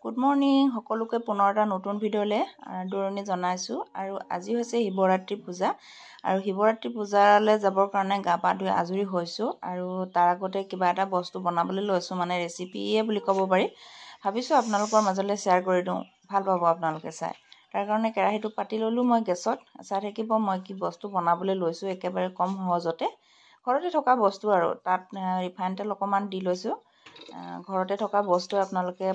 Good morning সকলোকে পুনৰ এটা নতুন ভিডিঅ'লৈ দৌৰণি জনাইছোঁ। আৰু আজি হৈছে শিৱৰাত্ৰি পূজা আৰু শিৱৰাত্ৰি পূজালৈ যাবৰ কাৰণে গা পা ধুই আজৰি হৈছোঁ আৰু তাৰ আগতে কিবা এটা বস্তু বনাবলৈ লৈছোঁ, মানে ৰেচিপিয়ে বুলি ক'ব পাৰি। ভাবিছোঁ আপোনালোকৰ মাজলৈ শ্বেয়াৰ কৰি দিওঁ, ভাল পাব আপোনালোকে চাই। তাৰ কাৰণে কেৰাহীটো পাতি ল'লোঁ মই গেছত। চাই থাকিব মই কি বস্তু বনাবলৈ লৈছোঁ, একেবাৰে কম সহজতে ঘৰতে থকা বস্তু আৰু তাত ৰিফাইন তেল অকণমান দি লৈছোঁ। ঘৰতে থকা বস্তু আপোনালোকে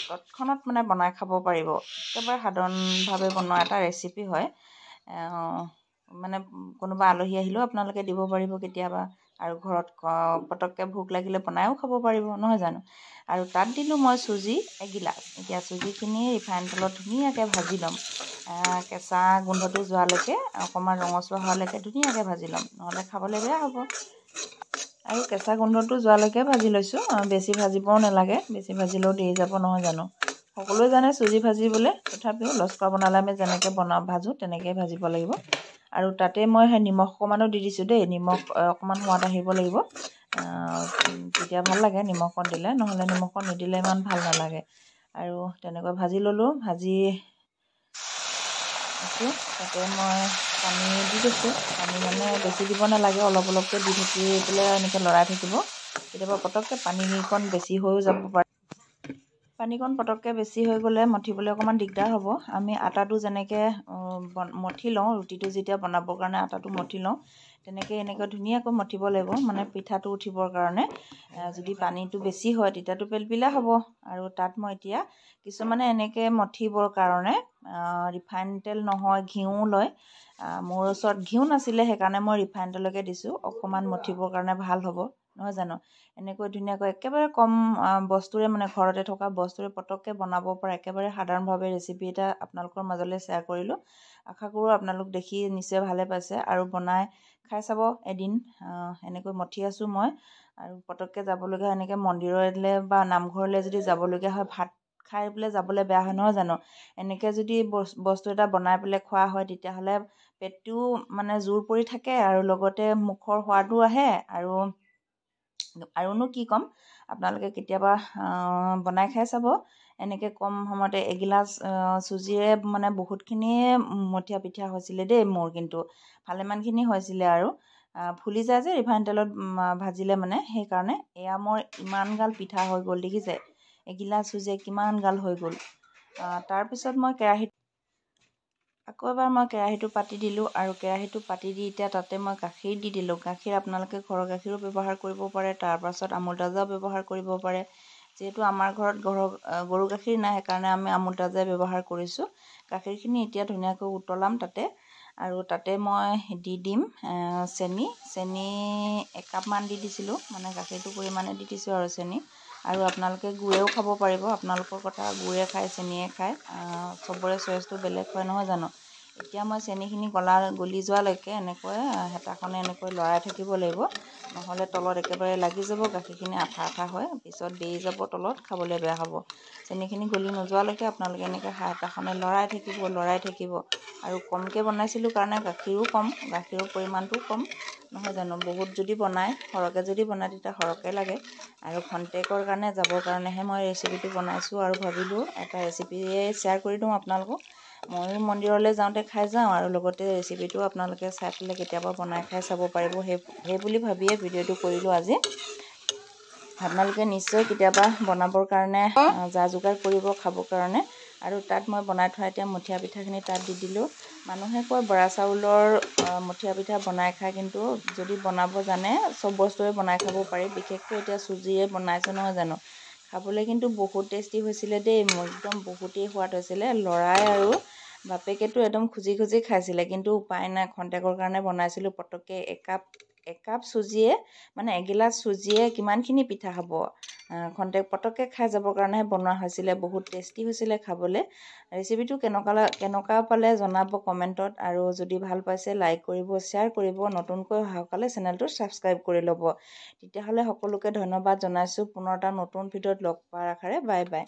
তৎক্ষণত মানে বনাই খাব পাৰিব। একেবাৰে সাধাৰণভাৱে বনোৱা এটা ৰেচিপি হয়। মানে কোনোবা আলহী আহিলেও আপোনালোকে দিব পাৰিব কেতিয়াবা, আৰু ঘৰত পটককৈ ভোক লাগিলে বনায়ো খাব পাৰিব, নহয় জানো। আৰু তাত দিলোঁ মই চুজি এগিলাচ। এতিয়া চুজিখিনি ৰিফাইন তেলত ধুনীয়াকৈ ভাজি ল'ম। কেঁচা গোন্ধটো যোৱালৈকে, অকণমান ৰঙচুৱা হোৱালৈকে ধুনীয়াকৈ ভাজি ল'ম, নহ'লে খাবলৈ বেয়া হ'ব। আৰু কেঁচা গোন্ধটো যোৱালৈকে ভাজি লৈছোঁ। বেছি ভাজিবও নালাগে, বেছি ভাজিলেও দেৰি যাব, নহয় জানো। সকলোৱে জানে চুজি ভাজিবলৈ, তথাপিও লস্কৰা বনালে আমি যেনেকৈ ভাজোঁ তেনেকৈ ভাজিব লাগিব। আৰু তাতে মই সেই নিমখ অকণমানো দি দিছোঁ দেই। নিমখ অকণমান সোৱাদ আহিব লাগিব, তেতিয়া ভাল লাগে নিমখ অকণ দিলে, নহ'লে নিমখ অকণ নিদিলে ইমান ভাল নালাগে। আৰু তেনেকৈ ভাজি ল'লোঁ। ভাজি তাতে মই পানী দি দিছোঁ। পানী মানে বেছি দিব নালাগে, অলপ অলপকৈ দি থাকি পেলাই এনেকৈ লৰাই থাকিব। কেতিয়াবা পটককৈ পানীকণ বেছি হৈও যাব পাৰে। পানীকণ পটককৈ বেছি হৈ গ'লে মঠিবলৈ অকণমান দিগদাৰ হ'ব। আমি আটাটো যেনেকৈ মঠি লওঁ, ৰুটিটো যেতিয়া বনাবৰ কাৰণে আটাটো মঠি লওঁ, তেনেকৈ এনেকৈ ধুনীয়াকৈ মঠিব লাগিব, মানে পিঠাটো উঠিবৰ কাৰণে। যদি পানীটো বেছি হয় তেতিয়াতো পেলপিলা হ'ব। আৰু তাত মই এতিয়া কিছুমানে এনেকৈ মঠিবৰ কাৰণে ৰিফাইন তেল নহয় ঘিউ লয়। মোৰ ওচৰত ঘিউ নাছিলে, সেইকাৰণে মই ৰিফাইন তেলকে দিছোঁ, অকণমান মঠিবৰ কাৰণে ভাল হ'ব, নহয় জানো। এনেকৈ ধুনীয়াকৈ একেবাৰে কম বস্তুৰে, মানে ঘৰতে থকা বস্তুৰে পটককৈ বনাব পৰা একেবাৰে সাধাৰণভাৱে ৰেচিপি এটা আপোনালোকৰ মাজলৈ শ্বেয়াৰ কৰিলোঁ। আশা কৰোঁ আপোনালোক দেখি নিশ্চয় ভালে পাইছে আৰু বনাই খাই চাব এদিন। এনেকৈ মঠি আছোঁ মই। আৰু পটককৈ যাবলগীয়া এনেকৈ মন্দিৰলৈ বা নামঘৰলৈ যদি যাবলগীয়া হয়, ভাত খাই পেলাই যাবলৈ বেয়া হয়, নহয় জানো। এনেকৈ যদি বস্তু এটা বনাই পেলাই খোৱা হয়, তেতিয়াহ'লে পেটটোও মানে জোৰ পৰি থাকে আৰু লগতে মুখৰ সোৱাদো আহে। আৰুনো কি ক'ম, আপোনালোকে কেতিয়াবা বনাই খাই চাব। এনেকৈ কম সময়তে এগিলাচ চুজিৰে মানে বহুতখিনিয়ে মঠীয়া পিঠা হৈছিলে দেই মোৰ, কিন্তু ভালেমানখিনি হৈছিলে। আৰু ফুলি যায় যে ৰিফাইন তেলত ভাজিলে, মানে সেইকাৰণে। এয়া মোৰ ইমান গাল পিঠা হৈ গ'ল, দেখিছে। এগিলাচ চুজিয়ে কিমান গাল হৈ গ'ল। তাৰপিছত মই আকৌ এবাৰ কেৰাহীটো পাতি দিলোঁ। আৰু কেৰাহীটো পাতি দি এতিয়া তাতে মই গাখীৰ দি দিলোঁ। গাখীৰ আপোনালোকে ঘৰৰ গাখীৰো ব্যৱহাৰ কৰিব পাৰে, তাৰপাছত আমুল তাজাও ব্যৱহাৰ কৰিব পাৰে। যিহেতু আমাৰ ঘৰত গৰু গাখীৰ নাই, সেইকাৰণে আমি আমুল তাজাই ব্যৱহাৰ কৰিছোঁ। গাখীৰখিনি এতিয়া ধুনীয়াকৈ উতলাম তাতে। আৰু তাতে মই দি দিম চেনি। 1 কাপমান দি দিছিলোঁ, মানে গাখীৰটো পৰিমাণে দি দিছোঁ আৰু চেনি। আৰু আপোনালোকে গুড়েও খাব পাৰিব, আপোনালোকৰ কথা, গুড়ে খায় চেনিয়ে খায়, চবৰে চইচটো বেলেগ হয়, নহয় জানো। এতিয়া মই চেনিখিনি গলি যোৱালৈকে এনেকৈ হেতাখনে এনেকৈ লৰাই থাকিব লাগিব, নহ'লে তলত একেবাৰে লাগি যাব, গাখীৰখিনি আঠা আঠা হয়, পিছত দেই যাব তলত, খাবলৈ বেয়া হ'ব। চেনিখিনি গলি নোযোৱালৈকে আপোনালোকে এনেকৈ হেতাখনে লৰাই থাকিব। আৰু কমকৈ বনাইছিলোঁ কাৰণে গাখীৰো কম, গাখীৰৰ পৰিমাণটোও কম, নহয় জানো। বহুত যদি বনায়, সৰহকৈ যদি বনায় তেতিয়া সৰহকৈ লাগে। আৰু খন্তেকৰ কাৰণে যাবৰ কাৰণেহে মই ৰেচিপিটো বনাইছোঁ, আৰু ভাবিলোঁ এটা ৰেচিপিয়ে শ্বেয়াৰ কৰি দিওঁ আপোনালোকক। ময়ো মন্দিৰলৈ যাওঁতে খাই যাওঁ, আৰু লগতে ৰেচিপিটো আপোনালোকে চাই পেলাই কেতিয়াবা বনাই খাই চাব পাৰিব। সেই বুলি ভাবিয়ে ভিডিঅ'টো কৰিলোঁ আজি। আপোনালোকে নিশ্চয় কেতিয়াবা বনাবৰ কাৰণে যা যোগাৰ কৰিব, খাবৰ কাৰণে। আৰু তাত মই বনাই থোৱা এতিয়া মঠীয়া পিঠাখিনি তাত দি দিলোঁ। মানুহে কয় বৰা চাউলৰ মঠীয়া পিঠা বনাই খায়, কিন্তু যদি বনাব জানে চব বস্তুৰে বনাই খাব পাৰি। বিশেষকৈ এতিয়া চুজিৰে বনাইছোঁ, নহয় জানো। খাবলৈ কিন্তু বহুত টেষ্টি হৈছিলে দেই, মোৰ একদম বহুতেই সোৱাদ হৈছিলে। ল'ৰাই আৰু বাপেকেতো একদম খুজি খুজি খাইছিলে, কিন্তু উপায় নাই, খন্তেকৰ কাৰণে বনাইছিলোঁ পটককৈ। একাপ চুজিয়ে, মানে এগিলাচ চুজিয়ে কিমানখিনি পিঠা হ'ব। পটককৈ খাই যাবৰ কাৰণেহে বনোৱা হৈছিলে। বহুত টেষ্টি হৈছিলে খাবলৈ। ৰেচিপিটো কেনেকুৱা পালে জনাব কমেণ্টত। আৰু যদি ভাল পাইছে লাইক কৰিব, শ্বেয়াৰ কৰিব, নতুনকৈ অহাসকলে চেনেলটো ছাবস্ক্ৰাইব কৰি ল'ব। তেতিয়াহ'লে সকলোকে ধন্যবাদ জনাইছোঁ। পুনৰ এটা নতুন ভিডিঅ'ত লগ পোৱাৰ আশাৰে বাই বাই।